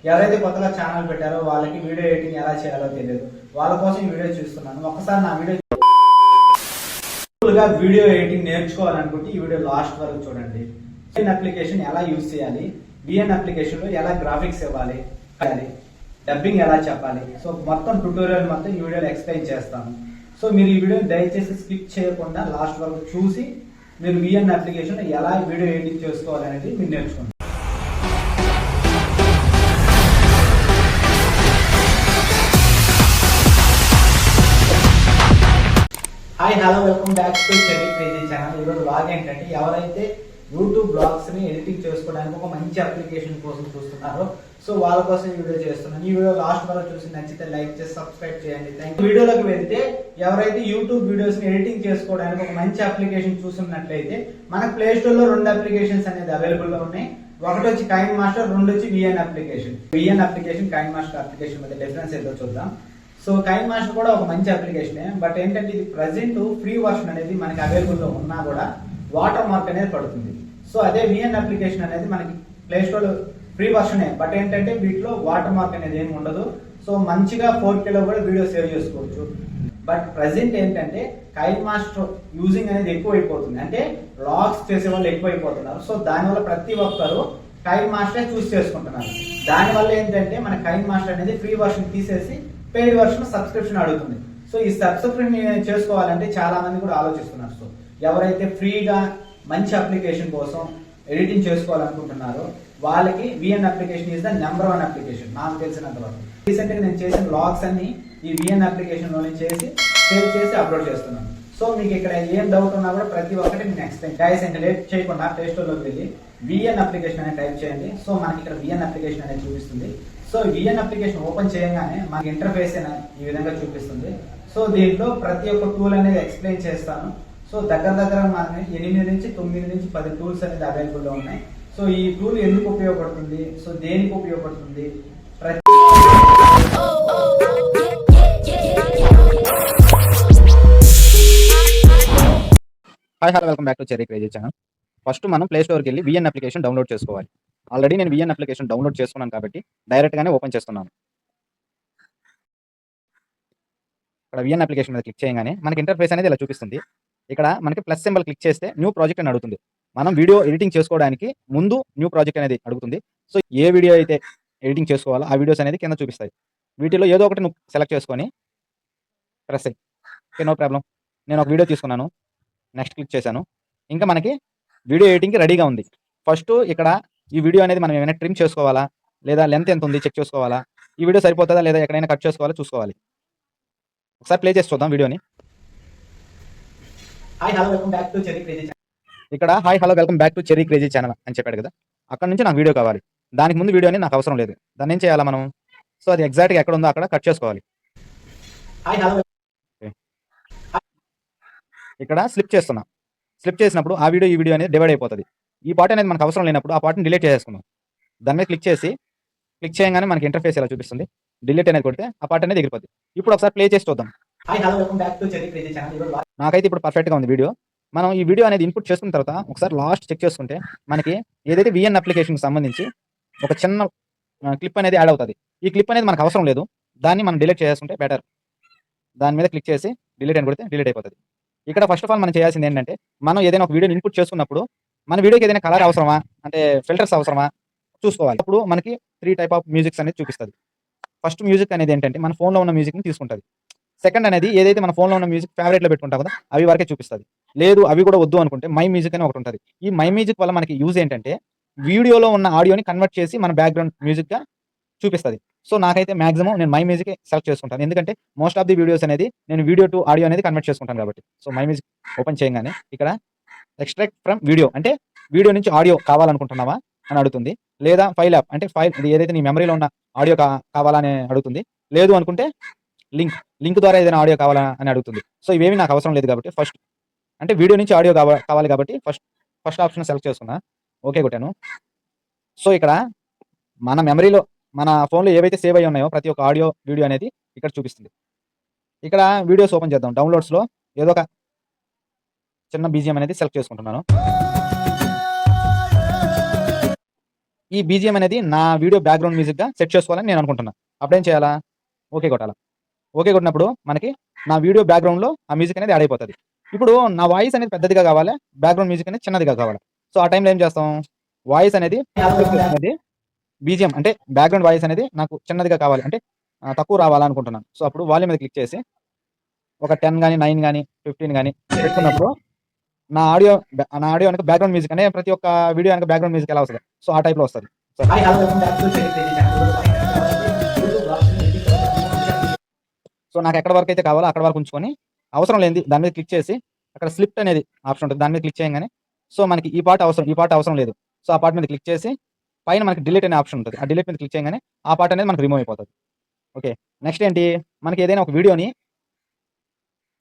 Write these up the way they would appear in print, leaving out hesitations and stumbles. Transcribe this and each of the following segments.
ఎవరైతే కొత్తగా ఛానల్ పెట్టారో వాళ్ళకి వీడియో ఎడిటింగ్ ఎలా చేయాలో తెలియదు. వాళ్ళ కోసం ఈ వీడియో చూస్తున్నాను. ఒకసారి నా వీడియో ఎడిటింగ్ నేర్చుకోవాలనుకుంటే ఈ వీడియో లాస్ట్ వరకు చూడండి. విఎన్ అప్లికేషన్ ఎలా యూజ్ చేయాలి, విఎన్ అప్లికేషన్ లో ఎలా గ్రాఫిక్స్ ఇవ్వాలి, డబ్బింగ్ ఎలా చెప్పాలి, సో మొత్తం ట్యూటోరియల్ మొత్తం ఈ వీడియోలో ఎక్స్ప్లెయిన్ చేస్తాను. సో మీరు ఈ వీడియో దయచేసి స్కిప్ చేయకుండా లాస్ట్ వరకు చూసి మీరు విఎన్ అప్లికేషన్ ఎలా వీడియో ఎడిటింగ్ చేసుకోవాలి అనేది మీరు నేర్చుకోండి. Hi hello welcome back to Cherry Crazy channel. ఈరోజు బ్లాగ్ ఏంటంటే ఎవరైతే యూట్యూబ్ బ్లాగ్స్ ని ఎడిటింగ్ చేసుకోవడానికి ఒక మంచి అప్లికేషన్ కోసం చూస్తున్నారో సో వాళ్ళ కోసం ఈ వీడియో చేస్తున్నాను. ఈ వీడియో లాస్ట్ వరకు చూసి నచ్చితే లైక్ చేసి సబ్స్క్రైబ్ చేయండి. వీడియోలోకి వెళ్తే ఎవరైతే యూట్యూబ్ వీడియోస్ ని ఎడిటింగ్ చేసుకోవడానికి ఒక మంచి అప్లికేషన్ చూస్తున్నట్లయితే మనకు ప్లే స్టోర్ లో 2 అప్లికేషన్స్ అనేది అవైలబుల్ లో ఉన్నాయి. ఒకటి వచ్చి కైన్ మాస్టర్, 2 వచ్చి VN application. VN application KineMaster application మధ్య డిఫరెన్స్ ఏదో చూద్దాం. సో కైన్ మాస్టర్ కూడా ఒక మంచి అప్లికేషనే, బట్ ఏంటంటే ఇది ప్రెసెంట్ ఫ్రీ వర్షన్ అనేది మనకి అవైలబుల్ లో ఉన్నా కూడా వాటర్ మార్క్ అనేది పడుతుంది. సో అదే విఎన్ అప్లికేషన్ అనేది మనకి ప్లే స్టోర్ లో ఫ్రీ వర్షనే, బట్ ఏంటంటే వీటిలో వాటర్ మార్క్ అనేది ఏమి ఉండదు. సో మంచిగా 4K లో కూడా వీడియో సేవ్ చేసుకోవచ్చు. బట్ ప్రెసెంట్ ఏంటంటే కైన్ మాస్టర్ యూజింగ్ అనేది ఎక్కువ అయిపోతుంది, అంటే వ్లాగ్స్ చేసే వాళ్ళు ఎక్కువ అయిపోతున్నారు. సో దానివల్ల ప్రతి ఒక్కరు కైన్ మాస్టర్ చూస్ చేసుకుంటున్నారు. దానివల్ల ఏంటంటే మన కైన్ మాస్టర్ అనేది ఫ్రీ వర్షన్ తీసేసి పెయిడ్ వర్షన్ సబ్స్క్రిప్షన్ అడుగుతుంది. సో ఈ సబ్స్క్రిప్షన్ చేసుకోవాలంటే చాలా మంది కూడా ఆలోచిస్తున్నారు. సో ఎవరైతే ఫ్రీగా మంచి అప్లికేషన్ కోసం ఎడిటింగ్ చేసుకోవాలనుకుంటున్నారో వాళ్ళకి VN application is the number 1 application నాకు తెలిసినంత వరకు. రీసెంట్ గా నేను చేసిన బ్లాగ్స్ అన్ని ఈ విఎన్ అప్లికేషన్ లోనే చేసి సేవ్ చేసి అప్లోడ్ చేస్తున్నాను. సో మీకు ఇక్కడ ఏం డౌట్ ఉన్నా కూడా ప్రతి ఒక్కటి నేను ఎక్స్ప్లెయిన్ గైస్. ఇంకా లేట్ చేయకుండా ప్లే స్టోర్ లోకి వెళ్ళి విఎన్ అప్లికేషన్ అనేది టైప్ చేయండి. సో మనకి ఇక్కడ విఎన్ అప్లికేషన్ అనేది చూపిస్తుంది. సో విఎన్ అప్లికేషన్ ఓపెన్ చేయగానే మనకి ఇంటర్ఫేస్ ఈ విధంగా చూపిస్తుంది. సో దీంట్లో ప్రతి ఒక్క టూల్ అనేది ఎక్స్ప్లెయిన్ చేస్తాను. సో దగ్గర మనకి 8 నుంచి 9 నుంచి 10 టూల్స్ అనేది అవైలబుల్ లో ఉన్నాయి. సో ఈ టూల్ ఎందుకు ఉపయోగపడుతుంది, సో దేనికి ఉపయోగపడుతుంది, hi hello welcome back to Cherry Crazy channel. First మనం ప్లే స్టోర్కి వెళ్ళి విఎన్ అప్లికేషన్ డౌన్లోడ్ చేసుకోవాలి. ఆల్రెడీ నేను విఎన్ అప్లికేషన్ డౌన్లోడ్ చేసుకున్నాను కాబట్టి డైరెక్ట్గానే ఓపెన్ చేస్తున్నాను. ఇక్కడ విఎన్ అప్లికేషన్ మీద క్లిక్ చేయగానే మనకి ఇంటర్ఫేస్ అనేది ఇలా చూపిస్తుంది. ఇక్కడ మనకి ప్లస్ సింబల్ క్లిక్ చేస్తే న్యూ ప్రాజెక్ట్ అని అడుగుతుంది. మనం వీడియో ఎడిటింగ్ చేసుకోవడానికి ముందు న్యూ ప్రాజెక్ట్ అనేది అడుగుతుంది. సో ఏ వీడియో అయితే ఎడిటింగ్ చేసుకోవాలో ఆ వీడియోస్ అనేది కింద చూపిస్తాయి. వీటిలో ఏదో ఒకటి నువ్వు సెలెక్ట్ చేసుకొని ప్రెస్ అయ్యి ఓకే, నో ప్రాబ్లం. నేను ఒక వీడియో తీసుకున్నాను, నెక్స్ట్ క్లిక్ చేశాను. ఇంకా మనకి వీడియో ఎడిటింగ్కి రెడీగా ఉంది. ఫస్ట్ ఇక్కడ ఈ వీడియో అనేది మనం ఏమైనా ట్రిమ్ చేసుకోవాలా, లేదా లెంత్ ఎంత ఉంది చెక్ చేసుకోవాలా, ఈ వీడియో సరిపోతుందా లేదా ఎక్కడైనా కట్ చేసుకోవాలా చూసుకోవాలి. ఒకసారి ప్లే చేసి చూద్దాం వీడియోని. Hi hello welcome back to Cherry Crazy channel. ఇక్కడ hi hello welcome back to Cherry Crazy channel అని చెప్పాడు కదా, అక్కడ నుంచి నాకు వీడియో కావాలి. దానికి ముందు వీడియోని నాకు అవసరం లేదు. దాన్ని ఏం చేయాలా మనం, సో అది ఎగ్జాక్ట్గా ఎక్కడ ఉందో అక్కడ కట్ చేసుకోవాలి. హాయ్ హలో ఇక్కడ స్లిప్ చేస్తున్నా. స్లిప్ చేసినప్పుడు ఆ వీడియో ఈ వీడియో అనేది డివైడ్ అయిపోతుంది. ఈ పార్ట్ అనేది మనకు అవసరం లేనప్పుడు ఆ పార్ట్ని డిలీట్ చేసేసుకుందాం. దాని మీద క్లిక్ చేయగానే మనకి ఇంటర్ఫేస్ ఇలా చూపిస్తుంది. డిలీట్ అనేది కొడితే ఆ పార్ట్ అనేది ఎగిరిపోద్ది. ఇప్పుడు ఒకసారి ప్లే చేసి చూద్దాం. Hi hello welcome back to Cherry Crazy channel. నాకైతే ఇప్పుడు పర్ఫెక్ట్గా ఉంది వీడియో. మనం ఈ వీడియో అనేది ఇన్పుట్ చేసుకున్న తర్వాత ఒకసారి లాస్ట్ చెక్ చేసుకుంటే మనకి ఏదైతే విఎన్ అప్లికేషన్కి సంబంధించి ఒక చిన్న క్లిప్ అనేది యాడ్ అవుతుంది. ఈ క్లిప్ అనేది మనకు అవసరం లేదు, దాన్ని మనం డిలీట్ చేసుకుంటే బెటర్. దాని మీద క్లిక్ చేసి డిలీట్ అని కొడితే డిలీట్ అయిపోతుంది. ఇక్కడ ఫస్ట్ ఆఫ్ ఆల్ మనం చేయాల్సింది ఏంటంటే, మనం ఏదైనా ఒక వీడియోని ఇన్పుట్ చేసుకున్నప్పుడు మన వీడియోకి ఏదైనా కలర్ అవసరమా, అంటే ఫిల్టర్స్ అవసరమా చూసుకోవాలి. అప్పుడు మనకి 3 టైప్ ఆఫ్ మ్యూజిక్స్ అనేది చూపిస్తుంది. ఫస్ట్ మ్యూజిక్ అనేది ఏంటంటే మన ఫోన్లో ఉన్న మ్యూజిక్ని తీసుకుంటుంది. సెకండ్ అనేది ఏదైతే మన ఫోన్లో ఉన్న మ్యూజిక్ ఫేవరెట్లో పెట్టుకుంటాం కదా అవి వరకే చూపిస్తుంది. లేదు అవి కూడా వద్దు అనుకుంటే మై మ్యూజిక్ అని ఒకటి ఉంటుంది. ఈ మై మ్యూజిక్ వల్ల మనకి యూజ్ ఏంటంటే వీడియోలో ఉన్న ఆడియోని కన్వర్ట్ చేసి మన బ్యాక్గ్రౌండ్ మ్యూజిక్గా చూపిస్తుంది. సో నాకైతే మాక్సిమం నేను మై మ్యూజిక్ సెలెక్ట్ చేసుకుంటాను, ఎందుకంటే మోస్ట్ ఆఫ్ ది వీడియోస్ అనేది నేను వీడియో టు ఆడియో అనేది కన్వర్ట్ చేసుకుంటాను కాబట్టి. సో మై మ్యూజిక్ ఓపెన్ చేయగానే ఇక్కడ ఎక్స్ట్రాక్ట్ ఫ్రమ్ వీడియో అంటే వీడియో నుంచి ఆడియో కావాలనుకుంటున్నావా అని అడుగుతుంది. లేదా ఫైల్ యాప్ అంటే ఫైల్ ఏదైతే నీ మెమరీలో ఉన్న ఆడియో కావాలని అడుగుతుంది. లేదు అనుకుంటే లింక్ ద్వారా ఏదైనా ఆడియో కావాలా అని అడుగుతుంది. సో ఇవేమి నాకు అవసరం లేదు కాబట్టి ఫస్ట్ అంటే వీడియో నుంచి ఆడియో కావాలి కాబట్టి ఫస్ట్ ఆప్షన్ సెలెక్ట్ చేసుకున్నా, ఓకే కొట్టాను. సో ఇక్కడ మన మెమరీలో మన ఫోన్లో ఏవైతే సేవ్ అయ్యి ఉన్నాయో ప్రతి ఒక్క ఆడియో వీడియో అనేది ఇక్కడ చూపిస్తుంది. ఇక్కడ వీడియోస్ ఓపెన్ చేద్దాం. డౌన్లోడ్స్లో ఏదో ఒక చిన్న బీజిఎం అనేది సెలెక్ట్ చేసుకుంటున్నాను. ఈ బీజీఎం అనేది నా వీడియో బ్యాక్‌గ్రౌండ్ మ్యూజిక్‌గా సెట్ చేసుకోవాలని నేను అనుకుంటున్నా. అప్పుడేం చేయాలా? ఓకే కొట్టాలా. ఓకే కొట్టినప్పుడు మనకి నా వీడియో బ్యాక్‌గ్రౌండ్‌లో ఆ మ్యూజిక్ అనేది యాడ్ అయిపోతది. ఇప్పుడు నా వాయిస్ అనేది పెద్దదిగా కావాలా? బ్యాక్‌గ్రౌండ్ మ్యూజిక్ అనేది చిన్నదిగా కావాలా? సో, ఆ టైంలో ఏం చేస్తాం? వాయిస్ అనేది అనేది బీజీఎం అంటే బ్యాక్‌గ్రౌండ్ వాయిస్ అనేది నాకు చిన్నదిగా కావాలి. అంటే తక్కువ రావాలనుకుంటున్నాను. సో, అప్పుడు వాల్యూమ్ మీద క్లిక్ చేసి ఒక 10 గాని, 9 గాని, 15 గాని పెట్టుకున్నప్పుడు నా ఆడియో వెనక బ్యాక్‌గ్రౌండ్ మ్యూజిక్ అంటే ప్రతి ఒక్క వీడియో వెనక బ్యాక్‌గ్రౌండ్ మ్యూజిక్ ఎలా వస్తది? సో, ఆ టైప్‌లో వస్తది. So, hi hello welcome back to Cherry Crazy channel. YouTube బ్లాగ్స్‌ని ఎడిటింగ్ చేసుకోవడానికి సో, నాకెక్కడి వరకైతే కావాలో అక్కడి వరకు ఉంచుకొని, అవసరం లేనిది దాని మీద క్లిక్ చేసి, అక్కడ స్లిప్ట్ అనేది ఆప్షన్ ఉంటది. దాని మీద క్లిక్ చేయంగానే, సో, మనకి ఈ పార్ట్ అవసరం లేదు. సో, ఆ పార్ట్ మీద క్లిక్ చేసి, పైన మనకి డిలీట్ అనే ఆప్షన్ ఉంటది. ఆ డిలీట్ మీద క్లిక్ చేయంగానే, ఆ పార్ట్ అనేది మనకు రిమూవ్ అయిపోతది. ఓకే. నెక్స్ట్ ఏంటి? మనకి ఏదైనా ఒక వీడియోని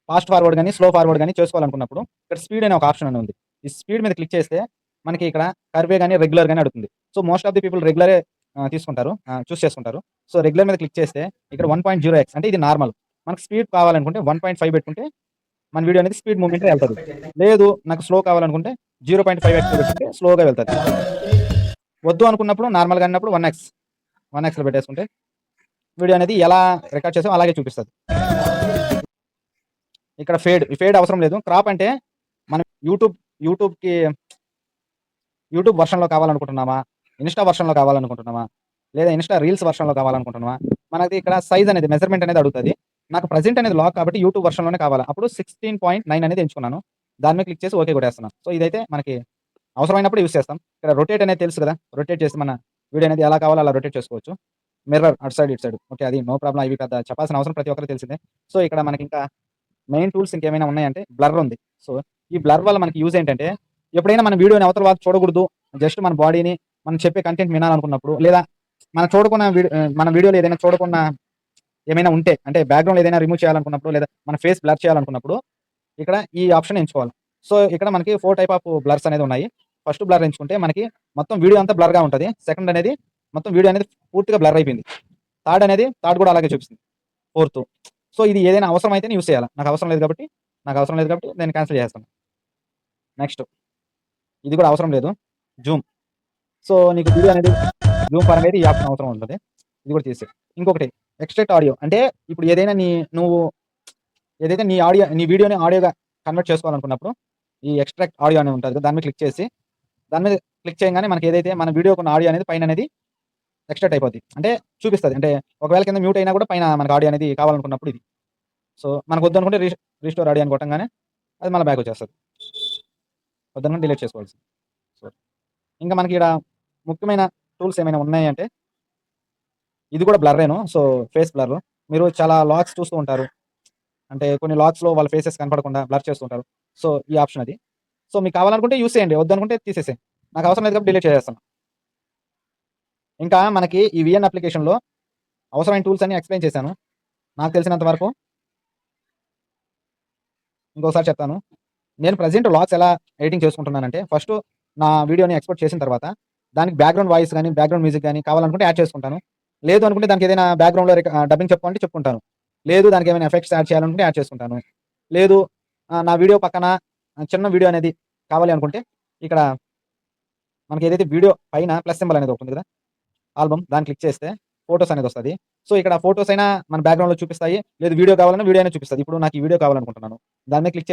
ఫాస్ట్ ఫార్వర్డ్ గాని, స్లో ఫార్వర్డ్ గాని చేసుకోవాలనుకున్నప్పుడు, ఇక్కడ స్పీడ్ అనే ఒక ఆప్షన్ అని ఉంది. ఈ స్పీడ్ మీద క్లిక్ చేస్తే, మనకి ఇక్కడ కర్వే గాని, రెగ్యులర్ గాని అడుగుతుంది. So, most of the people రెగ్యులరే తీసుకుంటారు. చూజ్ చేసుకుంటారు. సో, రెగ్యులర్ మీద క్లిక్ చేస్తే, ఇక్కడ 1.0x అంటే ఇది నార్మల్. మనకు స్పీడ్ కావాలనుకుంటే 1.5 పెట్టుకుంటే మన వీడియో అనేది స్పీడ్ మూవ్‌మెంట్‌లో ఎళ్తది. ఎక్స్‌పెక్ట్ చేస్తే లేదు నాకు స్లో కావాలనుకుంటే 0.5x పెట్టుకుంటే స్లోగా వెళ్తది. వద్దు అనుకున్నప్పుడు నార్మల్‌గా అన్నప్పుడు 1xలో పెట్టేసుకుంటే వీడియో అనేది ఎలా రికార్డ్ చేసామో అలాగే చూపిస్తది. ఇక్కడ ఈ ఫేడ్ అవసరం లేదు. క్రాప్ అంటే మనం యూట్యూబ్‌కి యూట్యూబ్ వెర్షన్‌లో కావాలనుకుంటున్నామా? ఇన్‌స్టా వెర్షన్‌లో కావాలనుకుంటున్నామా? లేదా ఇన్‌స్టా రీల్స్ వెర్షన్‌లో కావాలనుకుంటున్నామా? మనకి ఇక్కడ సైజ్ అనేది మెజర్‌మెంట్ అనేది అడుగుతది. నాకు ప్రెజెంట్ అనేది లాక్ కాబట్టి యూట్యూబ్ వెర్షన్‌లోనే కావాలా. అప్పుడు 16.9 అనేది ఎంచుకున్నాను. దాని మీద క్లిక్ చేసి ఓకే కొట్టేస్తున్నాను. సో, ఇదైతే మనకి అవసరమైనప్పుడు యూజ్ చేస్తాం. ఇక్కడ రొటేట్ అనేది తెలుసు కదా! రొటేట్ చేసి మన వీడియో అనేది ఎలా కావాలో అలా రొటేట్ చేసుకోవచ్చు. మిర్రర్ అటు సైడ్, ఇటు సైడ్. ఓకే. అది నో ప్రాబ్లమ్. ఇవి పెద్ద చెప్పాల్సిన అవసరం ప్రతి ఒక్కరికి తెలిసిందే. సో, ఇక్కడ మనకింకా మెయిన్ టూల్స్ ఇంకేమైనా ఉన్నాయంటే బ్లర్ ఉంది. సో, ఈ బ్లర్ వల్ల మనకి యూజ్ ఏంటంటే, ఎప్పుడైనా మన వీడియోని అవతల వాళ్ళు చూడకూడదు. జస్ట్ మన బాడీని, మనం చెప్పే కంటెంట్ వినాలనుకున్నప్పుడు, లేదా మన వీడియోలో ఏదైనా చూడకున్న ఏమైనా ఉంటే, అంటే బ్యాక్‌గ్రౌండ్‌లో ఏదైనా రిమూవ్ చేయాలనుకున్నప్పుడు, లేదా మన ఫేస్ బ్లర్ చేయాలనుకున్నప్పుడు, ఇక్కడ ఈ ఆప్షన్ ఎంచుకోవాలి. సో, ఇక్కడ మనకి 4 టైప్ ఆఫ్ బ్లర్స్ అనేది ఉన్నాయి. ఫస్ట్ బ్లర్ ఎంచుకుంటే మనకి మొత్తం వీడియో అంతా బ్లర్‌గా ఉంటది. సెకండ్ అనేది మొత్తం వీడియో అనేది పూర్తిగా బ్లర్ అయిపోయింది. థర్డ్ కూడా అలాగే చూపిస్తుంది. ఫోర్త్. సో, ఇది ఏదైనా అవసరమైతేనే యూజ్ చేయాల. నాకు అవసరం లేదు కాబట్టి నేను క్యాన్సెల్ చేసేస్తాను. నెక్స్ట్ ఇది కూడా అవసరం లేదు. జూమ్. సో, నీకు వీడియో అనేది జూమ్ పరంగా అయితే ఈ ఆప్షన్ అవసరం ఉంటది. ఇది కూడా తీసేయి. ఇంకొకటి ఎక్స్‌ట్రాక్ట్ ఆడియో. అంటే ఇప్పుడు ఏదైనా నువ్వు ఏదైతే నీ వీడియోని ఆడియోగా కన్వర్ట్ చేసుకోవాలనుకున్నప్పుడు, ఈ ఎక్స్‌ట్రాక్ట్ ఆడియో అని ఉంటది కదా! దాని మీద క్లిక్ చేసి, దాని మీద క్లిక్ చేయంగానే మనకి ఏదైతే మన వీడియోకున్న ఆడియో అనేది పైననేది ఎక్స్‌ట్రాక్ట్ అయిపోద్ది. అంటే చూపిస్తది. అంటే ఒకవేళ కింద మ్యూట్ అయినా కూడా పైన మనకు ఆడియో అనేది కావాలనుకున్నప్పుడు ఇది. సో, మనకు వద్దనుకుంటే రీస్టోర్ ఆడియో అని కొట్టంగానే అది మళ్ళా బ్యాక్ వచ్చేస్తది. వద్దనుకుంటే డిలీట్ చేసుకోవాల్సింది. సో, ఇంకా మనకి ఈడ ముఖ్యమైన టూల్స్ ఏమైనా ఉన్నాయంటే, ఇది కూడా బ్లర్రేను. So, face blur. మీరు చాలా లాగ్స్ చూస్తూ ఉంటారు. అంటే కొన్ని లాగ్స్‌లో వాళ్ళ ఫేసెస్ కనపడకుండా బ్లర్ చేస్తూ ఉంటారు. సో, ఈ ఆప్షన్ అది. సో, మీకు కావాలనుకుంటే యూజ్ చేయండి. వద్దనుకుంటే తీసేసేయండి. నాకు అవసరం లేదు కాబట్టి డిలీట్ చేసేస్తున్నా. ఇంకా మనకి ఈ వీఎన్ అప్లికేషన్‌లో అవసరమైన టూల్స్ అన్నీ ఎక్స్‌ప్లెయిన్ చేశాను. నాకు తెలిసినంత వరకు. ఇంకోసారి చెప్తాను. నేను ప్రెజెంట్ వ్లాగ్స్ ఎలా ఎడిటింగ్ చేసుకుంటున్నానంటే, ఫస్టు నా వీడియోని ఎక్స్‌పోర్ట్ చేసిన తర్వాత, దానికి బ్యాక్‌గ్రౌండ్ వాయిస్ గాని, బ్యాక్‌గ్రౌండ్ మ్యూజిక్ గాని కావాలనుకుంటే యాడ్ చేసుకుంటాను. లేదు అనుకుంటే దానికి ఏదైనా బ్యాక్‌గ్రౌండ్‌లో డబ్బింగ్ చెప్పుకోవాలంటే చెప్పుకుంటాను. లేదు దానికి ఏమైనా ఎఫెక్ట్స్ యాడ్ చేయాలనుకుంటే యాడ్ చేసుకుంటాను. లేదు నా వీడియో పక్కన చిన్న వీడియో అనేది కావాలి అనుకుంటే, ఇక్కడ మనకి ఏదైతే వీడియో పైన ప్లస్ సింబల్ అనేది ఒకటి ఉంది కదా! ఆల్బమ్ దాన్ని క్లిక్ చేస్తే ఫోటోస్ అనేది వస్తది. సో, ఇక్కడ ఫోటోస్ అయినా మన బ్యాక్‌గ్రౌండ్‌లో చూపిస్తాయి. లేదు వీడియో కావాలన్నా వీడియో అయినా చూపిస్తది. ఇప్పుడు నాకు ఈ వీడియో కావాలనుకుంటున్నాను. దాని మీద క్లిక్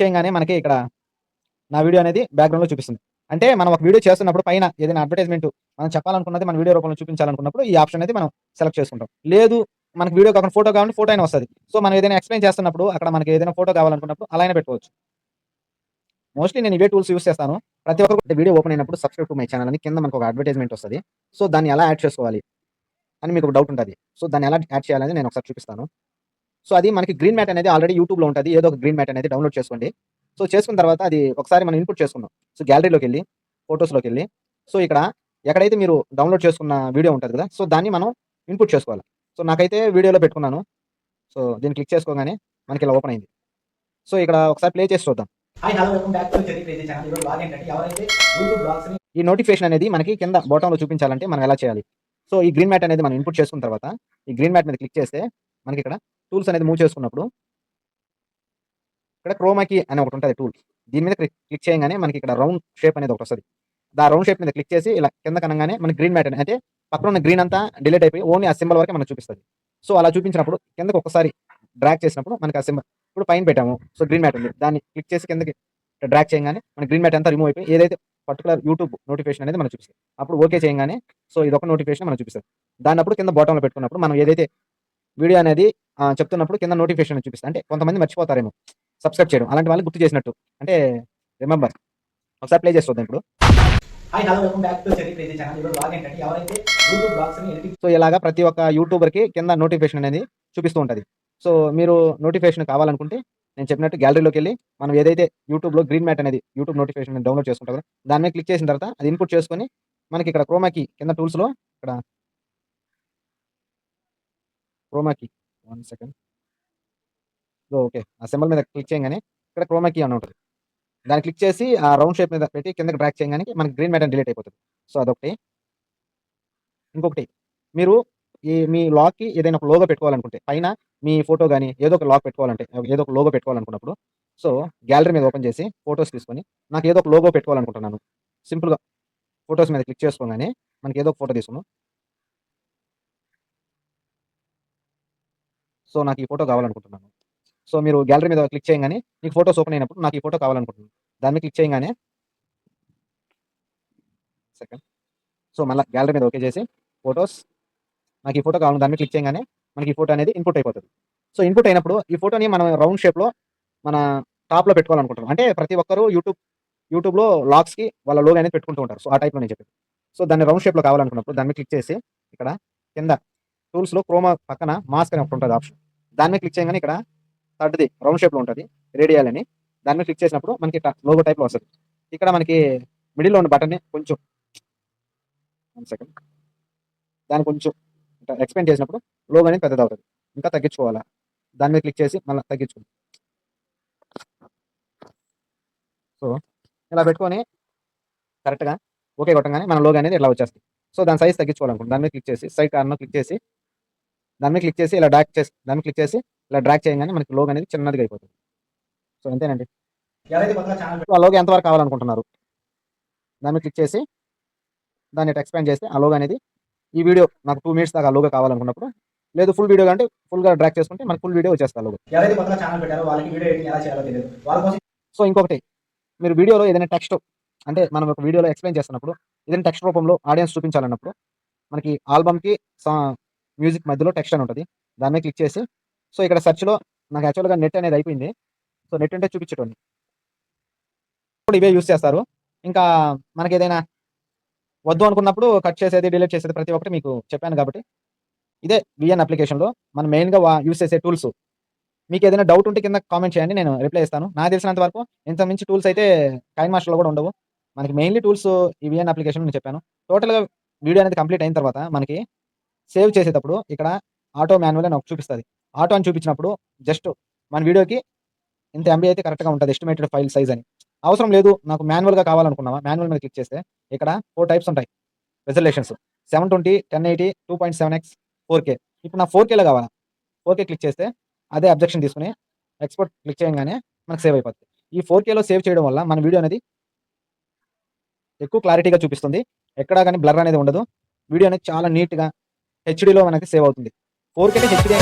చేయంగానే మనకి ఇక్కడ నా వీడియో అనేది బ్యాక్‌గ్రౌండ్‌లో చూపిస్తుంది. అంటే మనం ఒక వీడియో చేస్తున్నప్పుడు పైన ఏదైనా అడ్వర్టైజ్‌మెంట్ మనం చెప్పాలనుకున్నది మన వీడియో రూపంలో చూపించాలనుకున్నప్పుడు ఈ ఆప్షన్ అనేది మనం సెలెక్ట్ చేసుకుంటాం. లేదు మనకు వీడియో కాకుండా ఫోటో కావాలంటే ఫోటో అయినా వస్తది. సో, మనం ఏదైనా ఎక్స్‌ప్లెయిన్ చేస్తున్నప్పుడు అక్కడ మనకి ఏదైనా ఫోటో కావాలనుకున్నప్పుడు అలా అయినా పెట్టుకోవచ్చు. మోస్ట్‌లీ నేను ఇవే టూల్స్ యూజ్ చేస్తాను. ప్రతి ఒక్కరు వీడియో ఓపెన్ అయినప్పుడు సబ్‌స్క్రైబ్ టు మై ఛానెల్ అని కింద మనకు ఒక అడ్వర్టైజ్‌మెంట్ వస్తది. సో, దాన్ని ఎలా యాడ్ చేసుకోవాలి అని మీకు ఒక డౌట్ ఉంటది. సో, దాన్ని ఎలా యాడ్ చేయాలని నేను ఒకసారి చూపిస్తాను. సో, అది మనకి గ్రీన్ మ్యాట్ అనేది ఆల్రెడీ యూట్యూబ్‌లో ఉంటది. ఏదో ఒక గ్రీన్ మ్యాట్ అనేది డౌన్‌లోడ్ చేసుకోండి. సో, చేసుకున్న తర్వాత అది ఒకసారి మనం ఇన్‌పుట్ చేసుకుందాం. సో, గ్యాలరీలోకెళ్ళి, ఫోటోస్‌లోకెళ్ళి, సో, ఇక్కడ ఎక్కడైతే మీరు డౌన్‌లోడ్ చేసుకున్న వీడియో ఉంటది కదా! సో, దాన్ని మనం ఇన్‌పుట్ చేసుకోవాలి. సో, నాకైతే వీడియోలో పెట్టుకున్నాను. సో, దీన్ని క్లిక్ చేసుకోగానే మనకి ఇలా ఓపెన్ అయింది. సో, ఇక్కడ ఒకసారి ప్లే చేసి చూద్దాం. Hi hello welcome back to Cherry Crazy channel. ఈరోజు బ్లాగ్ ఏంటంటే ఎవరైతే యూట్యూబ్ బ్లాగ్స్‌ని ఈ నోటిఫికేషన్ అనేది మనకి కింద బాటమ్‌లో చూపించాలంటే మనం ఎలా చేయాలి? సో, ఈ గ్రీన్ మ్యాట్ అనేది మనం ఇన్‌పుట్ చేసుకున్న తర్వాత, ఈ గ్రీన్ మ్యాట్ మీద క్లిక్ చేస్తే మనకిక్కడ టూల్స్ అనేది మూవ్ చేసుకున్నప్పుడు ఇక్కడ క్రోమా కీ అని ఒకటుంటది టూల్. దీని మీద క్లిక్ చేయంగానే మనకిక్కడ రౌండ్ షేప్ అనేది ఒకటొస్తది. రౌండ్ షేప్ మీద క్లిక్ చేసి ఇలా కింద కనగానే మనకి గ్రీన్ మ్యాటర్ అంటే పక్కన ఉన్న గ్రీన్ అంతా డిలీట్ అయిపోయి ఓన్లీ ఆ సింబల్ వరకే మనకు చూపిస్తుంది. సో అలా చూపించినప్పుడు కిందకి ఒకసారి డ్రాగ్ చేసినప్పుడు మనకి ఆ సింబల్ ఇప్పుడు పైన పెట్టాము. సో గ్రీన్ మ్యాట్ ఉంది. దాన్ని క్లిక్ చేసి కిందకి డ్రాగ్ చేయగానే మన గ్రీన్ మ్యాట్ అంతా రిమూవ్ అయిపోయి ఏదైతే పర్టికులర్ యూట్యూబ్ నోటిఫికేషన్ అనేది మనకు చూపిస్తుంది. అప్పుడు ఓకే చేయగానే సో ఇదొక నోటిఫికేషన్ మనకు చూపిస్తుంది. దాన్ని అప్పుడు కింద బాటంలో పెట్టుకున్నప్పుడు మనం ఏదైతే వీడియో అనేది చెప్తున్నప్పుడు కింద నోటిఫికేషన్ చూపిస్తుంది. అంటే కొంతమంది మర్చిపోతారేమో సబ్స్క్రైబ్ చేయడం. అలాంటి వాళ్ళకి గుర్తు చేసినట్టు. అంటే రిమెంబర్. ఒకసారి ప్లే చేసి చూద్దాం ఇప్పుడు. Hi hello welcome back to Cherry Crazy channel. ఈరోజు బ్లాగ్ ఏంటంటే ఎవరైతే యూట్యూబ్ బ్లాగ్స్ ని ఎడిటింగ్ సో ఇలాగా ప్రతి ఒక్క యూట్యూబర్‌కి కింద నోటిఫికేషన్ అనేది చూపిస్తూ ఉంటది. సో మీరు నోటిఫికేషన్ కావాలనుకుంటే నేను చెప్పినట్టు గ్యాలరీలోకెళ్ళి మనం ఏదైతే యూట్యూబ్‌లో గ్రీన్ మ్యాట్ అనేది యూట్యూబ్ నోటిఫికేషన్ డౌన్‌లోడ్ చేసుకుంటాం కదా! దాని మీద క్లిక్ చేసిన తర్వాత అది ఇన్‌పుట్ చేసుకొని మనకి ఇక్కడ క్రోమా కీ కింద టూల్స్‌లో ఇక్కడ chroma key 1 second. So okay. ఆ సింబల్ మీద క్లిక్ చేయంగానే ఇక్కడ క్రోమా కీ అని ఉంటది. దాన్ని క్లిక్ చేసి ఆ రౌండ్ షేప్ మీద పెట్టి కిందకి డ్రాగ్ చేయంగానే మనకి గ్రీన్ మ్యాట్ అని డిలీట్ అయిపోతది. సో అదొకటి. ఇంకొకటి మీరు మీ లాగ్‌కి ఏదైనా ఒక లోగో పెట్టుకోవాలనుకుంటే పైన మీ ఫోటో గాని ఏదో ఒక లాగ్ పెట్టుకోవాలంటే ఏదో ఒక లోగో పెట్టుకోవాలనుకున్నప్పుడు సో గ్యాలరీ మీద ఓపెన్ చేసి ఫోటోస్ తీసుకొని నాకు ఏదో ఒక లోగో పెట్టుకోవాలనుకుంటున్నాను. సింపుల్‌గా ఫోటోస్ మీద క్లిక్ చేసుకోగానే మనకి ఏదో ఒక ఫోటో తీసుకున్నాం. సో నాకు ఈ ఫోటో కావాలనుకుంటున్నాను. సో మీరు గ్యాలరీ మీద క్లిక్ చేయంగానే మీకు ఫోటోస్ ఓపెన్ అయినప్పుడు నాకు ఈ ఫోటో కావాలనుకుంటున్నాను. దాని మీద క్లిక్ చేయంగానే సెకండ్. సో మళ్ళా గ్యాలరీ మీద ఓకే చేసి ఫోటోస్ నాకు ఈ ఫోటో కావాలని దాని మీద క్లిక్ చేయగానే మనకి ఈ ఫోటో అనేది ఇన్‌పుట్ అయిపోతది. సో ఇన్‌పుట్ అయినప్పుడు ఈ ఫోటోని మనం రౌండ్ షేప్‌లో మన టాప్‌లో పెట్టుకోవాలనుకుంటున్నాం. అంటే ప్రతి ఒక్కరు యూట్యూబ్‌లో లాగ్స్‌కి వాళ్ళ లోగో అనేది పెట్టుకుంటూ ఉంటారు. సో ఆ టైప్‌లో నేను చెప్పేది. సో దాన్ని రౌండ్ షేప్‌లో కావాలనుకున్నప్పుడు దాని మీద క్లిక్ చేసి ఇక్కడ కింద టూల్స్‌లో క్రోమా పక్కన మాస్క్ అని ఒకటి ఉంటది ఆప్షన్. దాని మీద క్లిక్ చేయగానే ఇక్కడ థర్డ్‌ది రౌండ్ షేప్‌లో ఉంటది. రేడియల్ అని. దాని మీద క్లిక్ చేసినప్పుడు మనకి ఇట్లా లోగో టైప్‌లో వస్తది. ఇక్కడ మనకి మిడిల్‌లో ఉన్న బటన్‌ని కొంచెం 1 సెకండ్. దాన్ని కొంచెం ఇట్లా ఎక్స్‌పాండ్ చేసినప్పుడు లోగో అనేది పెద్దదవుతది. ఇంకా తగ్గించుకోవాలా. దాని మీద క్లిక్ చేసి మళ్ళా తగ్గించుకుందాం. సో ఇలా పెట్టుకొని కరెక్ట్‌గా ఓకే కొట్టంగానే మన లోగో అనేది ఇట్లా వచ్చేస్తది. సో దాని సైజ్ తగ్గించుకోవాలనుకుంటున్నాం. దాని మీద క్లిక్ చేసి సైడ్ కార్నర్ క్లిక్ చేసి దాని మీద క్లిక్ చేసి ఇలా దాని మీద క్లిక్ చేసి ఇలా డ్రాగ్ చేయగానే మనకి లోగో అనేది చిన్నదిగా అయిపోతది. సో అంతేనండి. ఎవరైతే కొత్తగా ఛానల్ సో ఆ లోగో ఎంతవరకు కావాలనుకుంటున్నారు? దాని మీద క్లిక్ చేసి దాన్ని ఇట్లా ఎక్స్‌పాండ్ చేస్తే ఆ లోగో అనేది ఈ వీడియో నాకు 2 మినిట్స్ దాకా ఆ లోగో కావాలనుకున్నప్పుడు లేదు ఫుల్ వీడియో అంటే ఫుల్‌గా డ్రాగ్ చేసుకుంటే మనకు ఫుల్ వీడియో వచ్చేస్తది ఆ లోగో. ఎవరైతే కొత్తగా ఛానల్ పెట్టారో వాళ్ళకి వీడియో ఎడిటింగ్ ఎలా చేయాలో తెలియదు. వాళ్ళ కోసం సో ఇంకొకటి మీరు వీడియోలో ఏదైనా టెక్స్ట్ అంటే మనం ఒక వీడియోలో ఎక్స్‌ప్లెయిన్ చేస్తున్నప్పుడు ఏదైనా టెక్స్ట్ రూపంలో ఆడియన్స్ చూపించాలన్నప్పుడు మనకి ఆల్బమ్‌కి సా మ్యూజిక్ మధ్యలో టెక్స్ట్ అని ఉంటది. దాని మీద క్లిక్ చేసి సో ఇక్కడ సెర్చ్‌లో నాకు యాక్చువల్‌గా నెట్ అనేది అయిపోయింది. సో నెట్ ఉంటే చూపించేటోడిని. ఇప్పుడు ఇవే యూజ్ చేస్తారు. ఇంకా మనకేదైనా వద్దు అనుకున్నప్పుడు కట్ చేసేది, డిలీట్ చేసేది ప్రతి ఒక్కటి మీకు చెప్పాను కాబట్టి ఇదే వీఎన్ అప్లికేషన్‌లో మనం మెయిన్‌గా యూజ్ చేసే టూల్స్. మీకేదైనా డౌట్ ఉంటే కింద కామెంట్ చేయండి. నేను రిప్లై ఇస్తాను. నాకు తెలిసినంత వరకు ఇంతకు మించి టూల్స్ అయితే కైన్ మాస్టర్‌లో కూడా ఉండవు. మనకి మెయిన్‌లీ టూల్స్ ఈ వీఎన్ అప్లికేషన్ నేను చెప్పాను. టోటల్‌గా వీడియో అనేది కంప్లీట్ అయిన తర్వాత మనకి సేవ్ చేసేటప్పుడు ఇక్కడ ఆటో మాన్యువల్ అని ఒకటి చూపిస్తది. ఆటో అని చూపించినప్పుడు జస్ట్ మన వీడియోకి ఇంత ఎంబీ అయితే కరెక్ట్‌గా ఉంటది ఎస్టిమేటెడ్ ఫైల్ సైజ్ అని. అవసరం లేదు నాకు మాన్యువల్‌గా కావాలనుకున్నావా? మాన్యువల్ మీద క్లిక్ చేస్తే ఇక్కడ 4 టైప్స్ ఉంటాయి. Resolutions 720, 1080, 2.7x, 4K. ఇప్పుడు నాకు 4Kలో కావాలా? 4K క్లిక్ చేస్తే అదే అబ్జెక్షన్ తీసుకొని ఎక్స్‌పోర్ట్ క్లిక్ చేయంగానే మనకు సేవ్ అయిపోద్ది. ఈ 4Kలో సేవ్ చేయడం వల్ల మన వీడియో అనేది ఎక్కువ క్లారిటీగా చూపిస్తుంది. ఎక్కడా గాని బ్లర్ అనేది ఉండదు. వీడియో అనేది చాలా నీట్‌గా హెచ్‌డీలో మనకి సేవ్ అవుతుంది. 4K అంటే హెచ్‌డీ